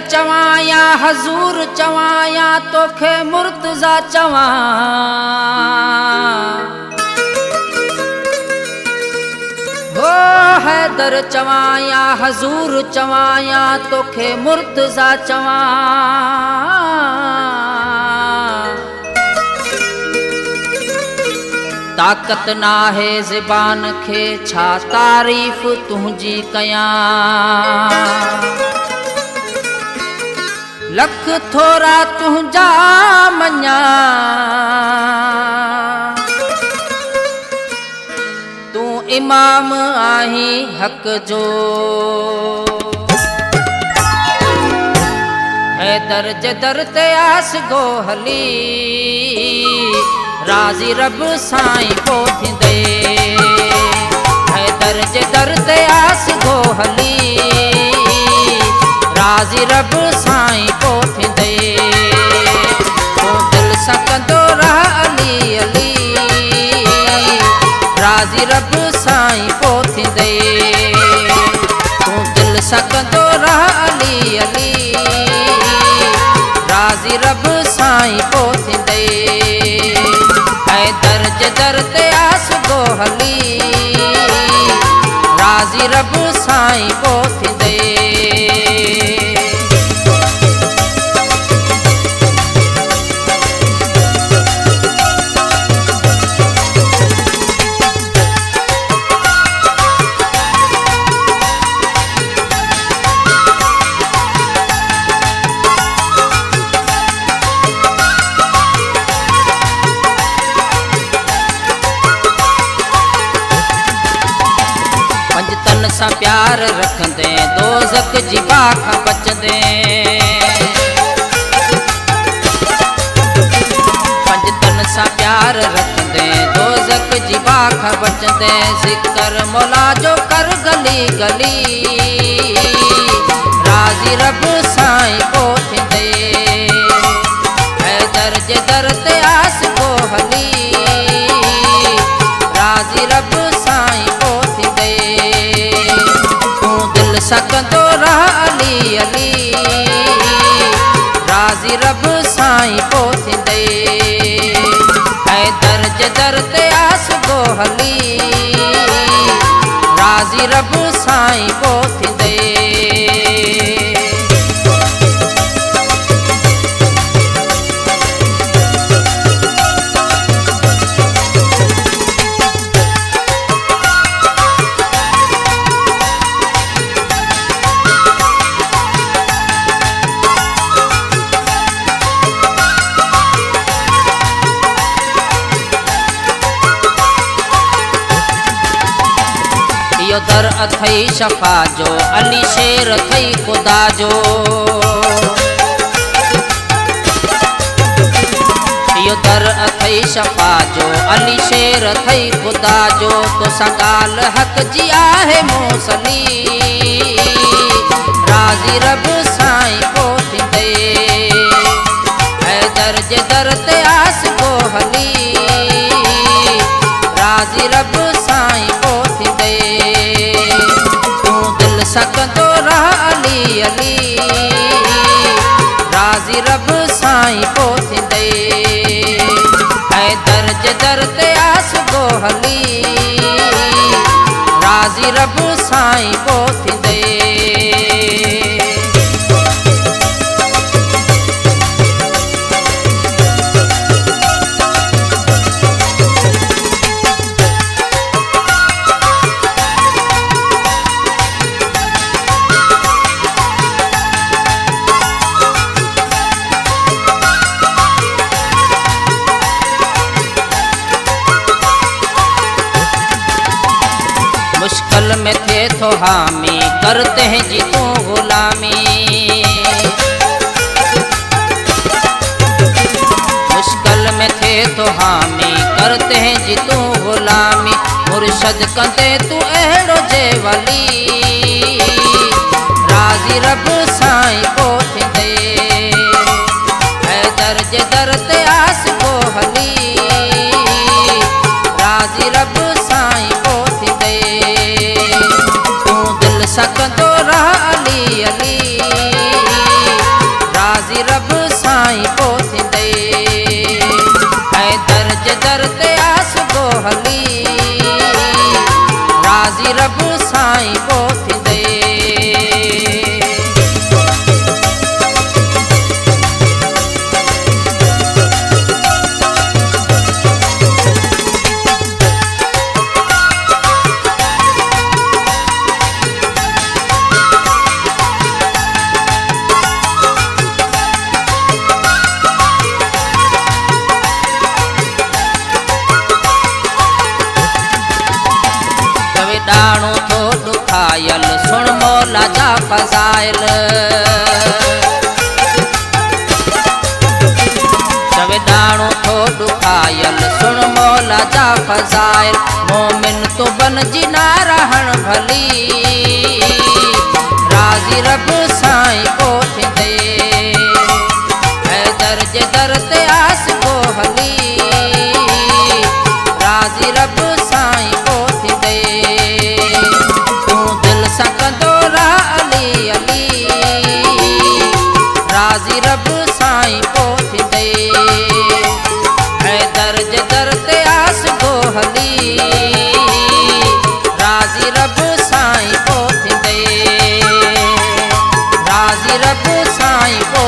चवां या हजूर चवां या तोखे मुर्तज़ा चवां, हो हैदर चवां या हजूर चवां या तोखे मुर्तज़ा चवां। ताकत नाहे ज़बान खे छा तारीफ़ तुंहिंजी कयां, लख थोरा तुंहिंजा मञा। तूं इमाम आहीं हक़ जो, हैदर जे दर ते आस गो हली, राज़ी रब साईं पो थींदे। हैदर जे दर ते आस गो हली, राज़ी रब साईं पो थींदे। तूं दिल सां कंदो रह अली अली, राज़ी रब साईं पो थींदे। तूं दिल सां कंदो रह अली अली, राज़ी रब साईं पो थींदे। हैदर जे दर ते आस गो हली, राज़ी रब साईं पो थींदे। तन सां प्यार रखंदे दोज़ख जी बाह खां बचंदे। पंज तन सां प्यार रखंदे दोज़ख जी बाह खां बचंदे। ज़िक्र मौला जो कर गली गली, राज़ी रब साईं पो थींदे। हैदर जे दर ते आस गो हली, राज़ी रब साईं पो थींदे। दिल सां कंदो रह अली अली, राज़ी रब साईं पो थींदे। हैदर जे दर ते आस गो हली, राज़ी रब साईं पो थींदे। इहो दर अथई शफ़ा जो, अली शेर अथई ख़ुदा जो। इहो दर अथई शफ़ा जो, अली शेर अथई ख़ुदा जो। तोसां ॻाल्हि हक़ जी आहे मूसली, राज़ी रब साईं पो थींदे। हैदर जे दर ते आस गो हली, राज़ी रब साईं पो थींदे। दिल सां कंदो रह अली अली, राज़ी रब साईं पो थींदे। हैदर जे दर ते आस गो हली, राज़ी रब साईं पो थींदे। मुश्किल में थे तो हामी, करते हैं जी तू गुलामी। मुश्किल में थे तो हामी, करते हैं जी तू गुलामी। मुर्शद कंदे तू अहिड़ो जे वली, राज़ी रब साईं पो थींदे। हैदर जे दर ते आस गो हली, राज़ी रब साईं पो थींदे। तूं दिल सां कंदो रह अली अली, फज़ाइल। चवे दाणो थो ॾुखायल सुण मौला जा फज़ाइल। मोमिन तो बनजी ना रहण भली राज़ी रब साईं को थींदे। हैदर जे दर ते आस को हली राज़ी रब साईं को थींदे। तूं दिल सां कंदो राह अली अली राज़ी रब साईं को थींदे। हैदर जे दर ते आस को हली राज़ी रब साईं को थींदे। राज़ी रब साईं को